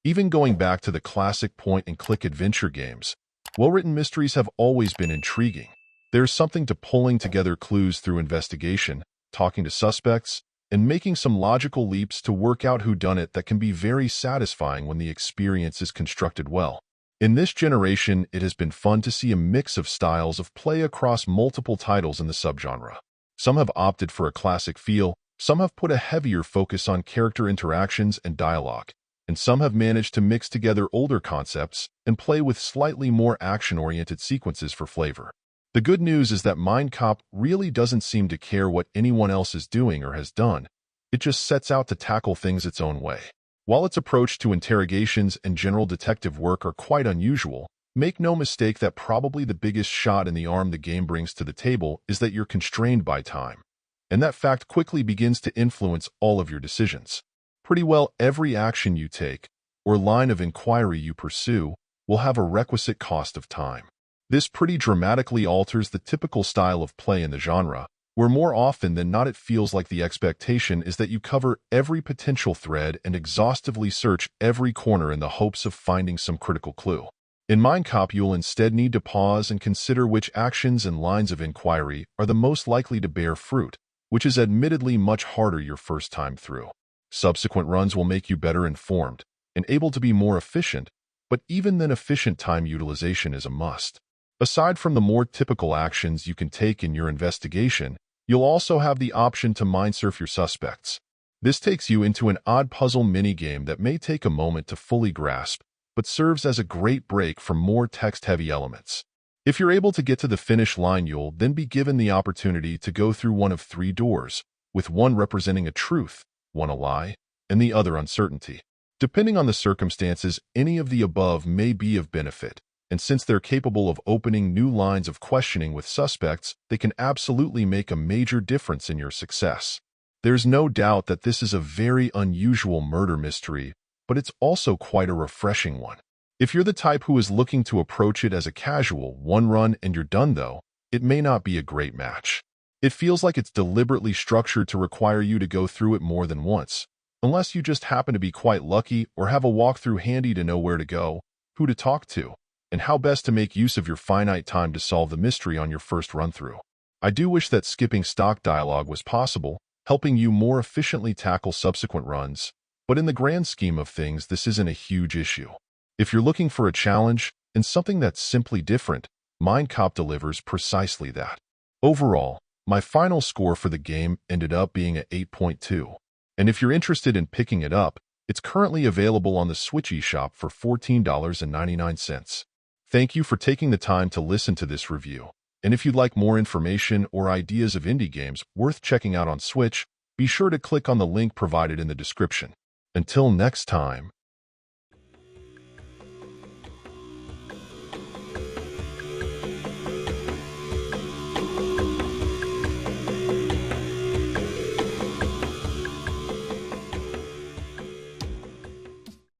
Even going back to the classic point-and-click adventure games, well-written mysteries have always been intriguing. There's something to pulling together clues through investigation, talking to suspects, and making some logical leaps to work out whodunit that can be very satisfying when the experience is constructed well. In this generation, it has been fun to see a mix of styles of play across multiple titles in the subgenre. Some have opted for a classic feel, some have put a heavier focus on character interactions and dialogue, and some have managed to mix together older concepts and play with slightly more action-oriented sequences for flavor. The good news is that Mindcop really doesn't seem to care what anyone else is doing or has done. It just sets out to tackle things its own way. While its approach to interrogations and general detective work are quite unusual, make no mistake that probably the biggest shot in the arm the game brings to the table is that you're constrained by time. And that fact quickly begins to influence all of your decisions. Pretty well every action you take, or line of inquiry you pursue, will have a requisite cost of time. This pretty dramatically alters the typical style of play in the genre, where more often than not it feels like the expectation is that you cover every potential thread and exhaustively search every corner in the hopes of finding some critical clue. In Mindcop, you'll instead need to pause and consider which actions and lines of inquiry are the most likely to bear fruit, which is admittedly much harder your first time through. Subsequent runs will make you better informed and able to be more efficient, but even then efficient time utilization is a must. Aside from the more typical actions you can take in your investigation, you'll also have the option to mind-surf your suspects. This takes you into an odd puzzle minigame that may take a moment to fully grasp, but serves as a great break from more text-heavy elements. If you're able to get to the finish line, you'll then be given the opportunity to go through one of three doors, with one representing a truth, one a lie, and the other uncertainty. Depending on the circumstances, any of the above may be of benefit. And since they're capable of opening new lines of questioning with suspects, they can absolutely make a major difference in your success. There's no doubt that this is a very unusual murder mystery, but it's also quite a refreshing one. If you're the type who is looking to approach it as a casual, one run and you're done though, it may not be a great match. It feels like it's deliberately structured to require you to go through it more than once, unless you just happen to be quite lucky or have a walkthrough handy to know where to go, who to talk to, and how best to make use of your finite time to solve the mystery on your first run-through. I do wish that skipping stock dialogue was possible, helping you more efficiently tackle subsequent runs, but in the grand scheme of things, this isn't a huge issue. If you're looking for a challenge and something that's simply different, Mindcop delivers precisely that. Overall, my final score for the game ended up being a 8.2, and if you're interested in picking it up, it's currently available on the Switch eShop for $14.99. Thank you for taking the time to listen to this review, and if you'd like more information or ideas of indie games worth checking out on Switch, be sure to click on the link provided in the description. Until next time.